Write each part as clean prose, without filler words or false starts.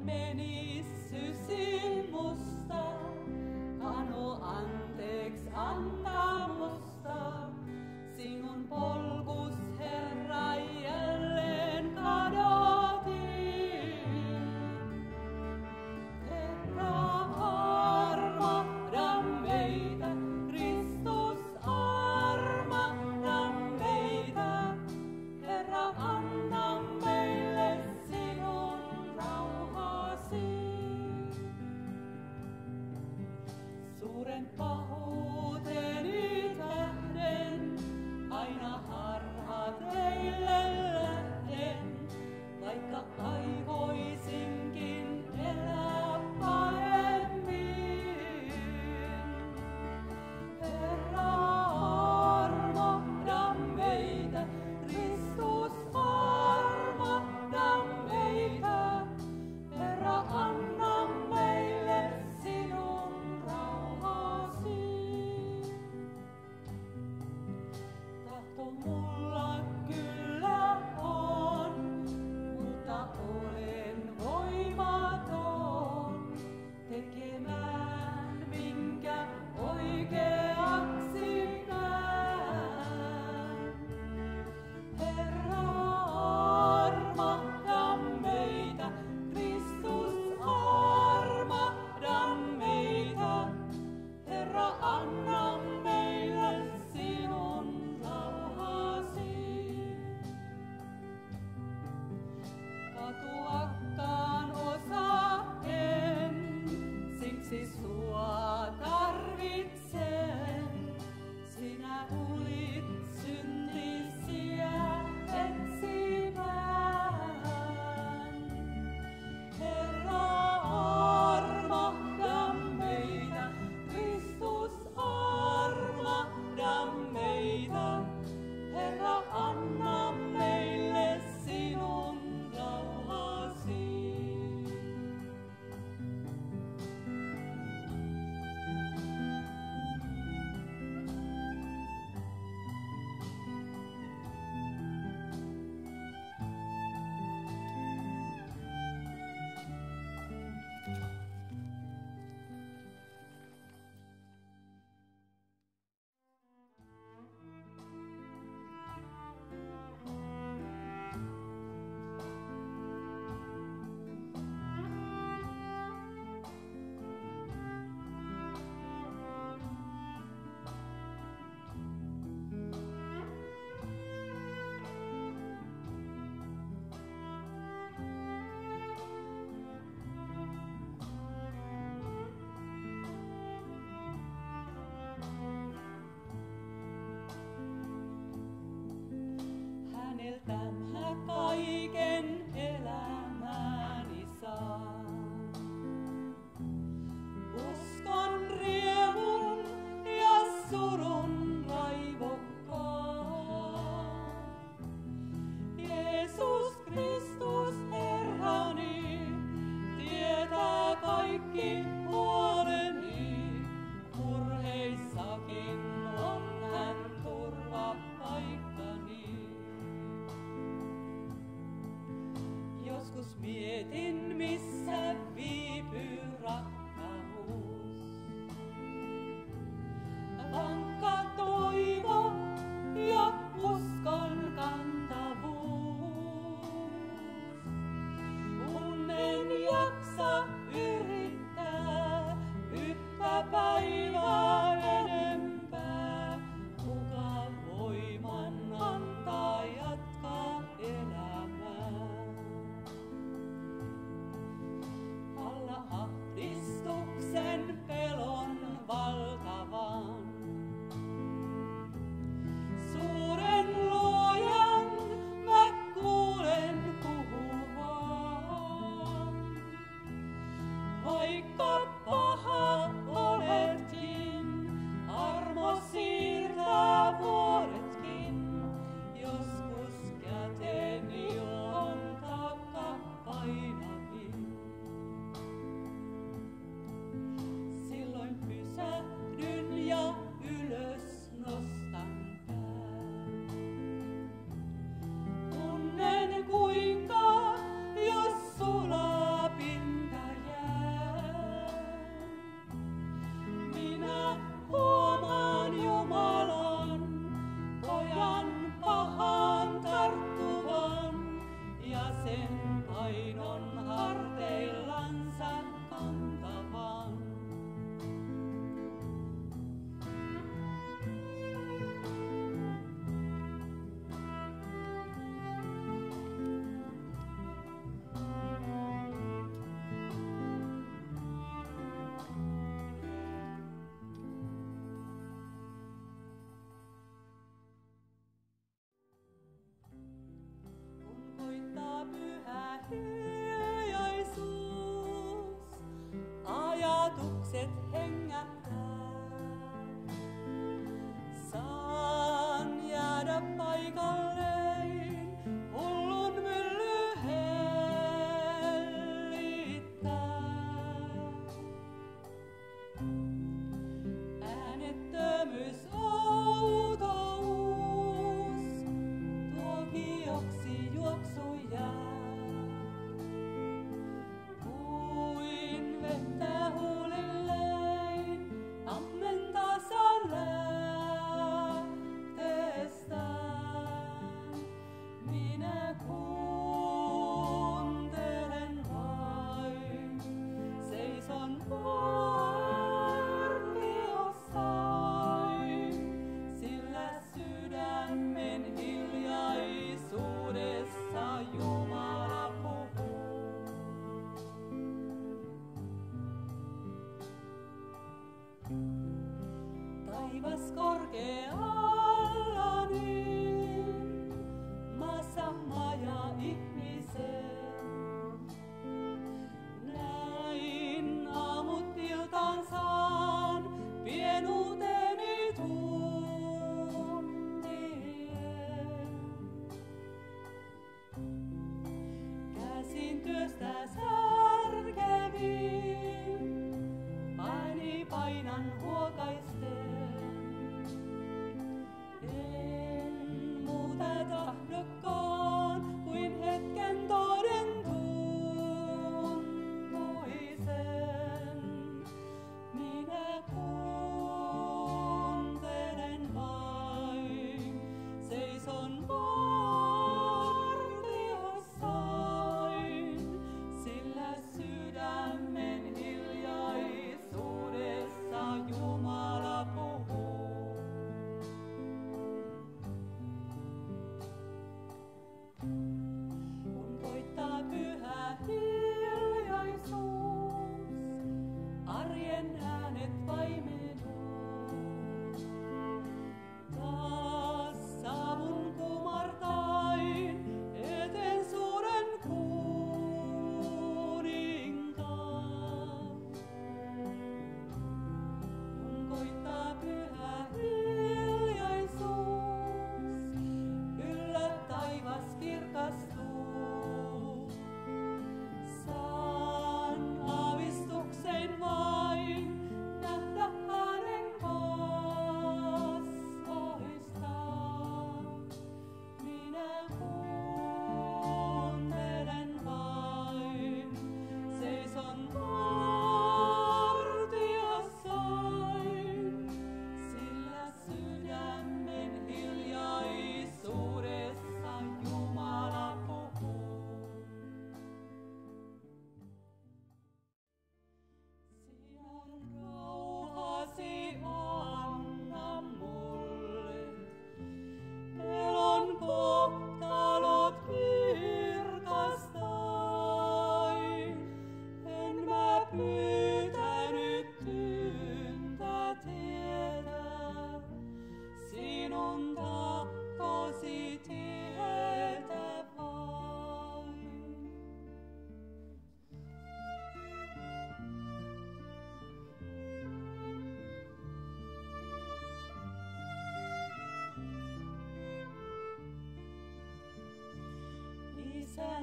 menissysi musta, anu anteeks antaa musta. Sinun polkus, Herra, jälleen kadotin. Herra, armahda meitä, Kristus, armahda meitä. Herra, anna meille sinun rauhasi. Suuren pahuuteni tähden aina harhateille lähden, vaikka aivoisinkin elää paremmin. Herra, armahda meitä, Kristus, armahda meitä. Herra, anna meille sinun rauhasi. Tahto mulla kyllä on, mutta olen voimaton tekemään, minkä oikeaksi näen. Herra, armahda meitä, Kristus, armahda meitä. Herra, anna meille sinun rauhasi. Katuakaan osaa en, siksi sua tarvitsen. Sinä tulit syntisiä etsimään. Herra, armahda meitä, Kristus, armahda meitä. Herra, anna meille sinun rauhasi. Häneltä mä kaiken elämäni saan. Uskon, riemun ja surun raivokkaan. Jeesus Kristus Herrani tietää kaikki huoleni. Murheissakin on hän turvapaikkani.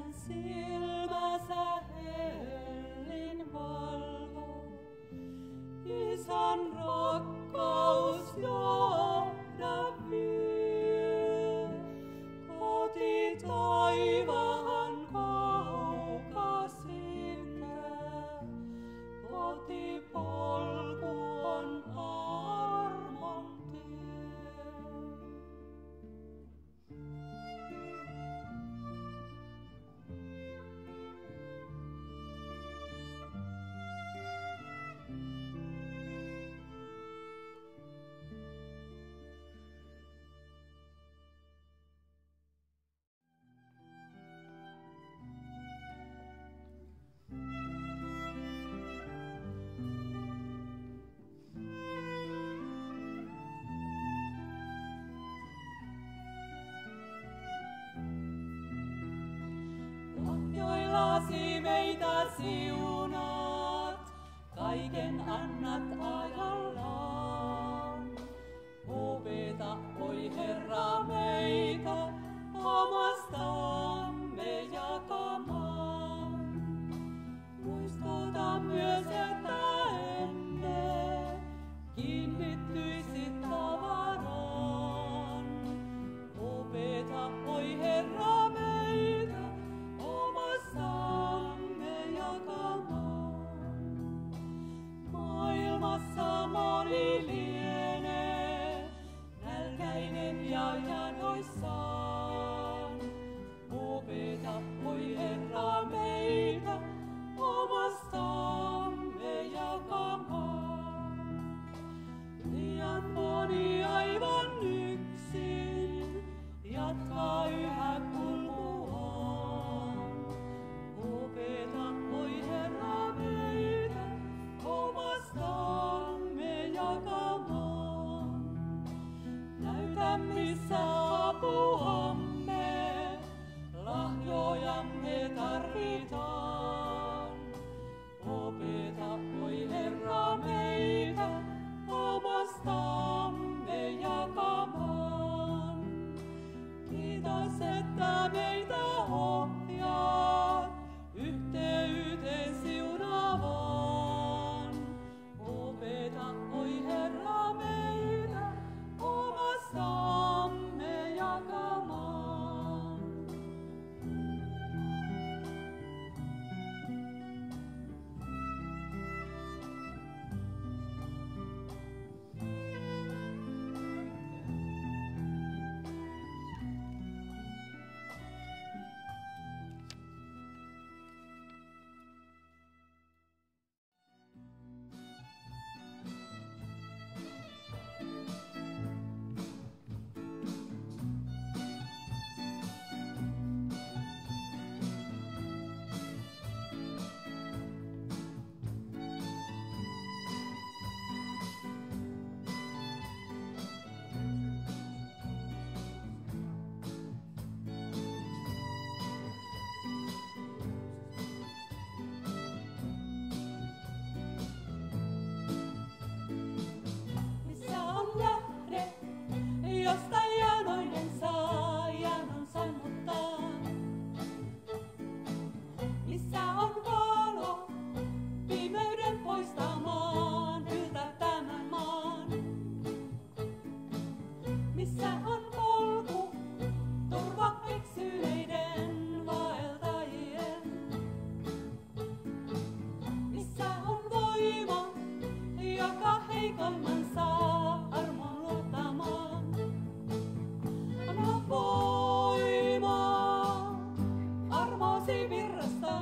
Isän silmänsä hellin valvo. Isän rakkaus johda vie. Koti taivaan kaukaisinta. Kotipolku on armon tie. Lahjoillasi meitä siunaat, kaiken annat ajallaan. Opeta, oi Herra, meitä omastamme jakamaan. Muistuta myös, että ennen kiinnittyisi tavaraan. Opeta, oi Herra, meitä omastamme jakamaan. Maailmassa moni lienee nälkäinen ja janoissaan. Opeta, oi Herra, meitä omastamme jakamaan. Liian moni aivan yksin jatkaa yhä kulkuaan. Opeta, oi Herra, meitä omastamme jakamaan. Näytä, missä apuamme, lahjojamme tarvitaan. Opeta, oi Herra, meitä omastamme jakamaan. Kiitos, että meitä ohjaat yhteyteen siunaavaan. Opeta, oi Herra, meitä omastamme jakamaan. Missä on lähde, josta janoinen saa janon sammuttaa? Missä on valo, pimeyden poistamaan, yltä tämän maan? Missä on polku, turva eksyneiden vaeltajien? Missä on voima, joka heikoimman saa armon luottamaan? Anna voimaa armosi virrasta.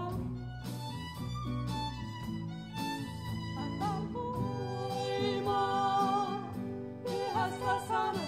Anna voimaa pyhästä sanasta.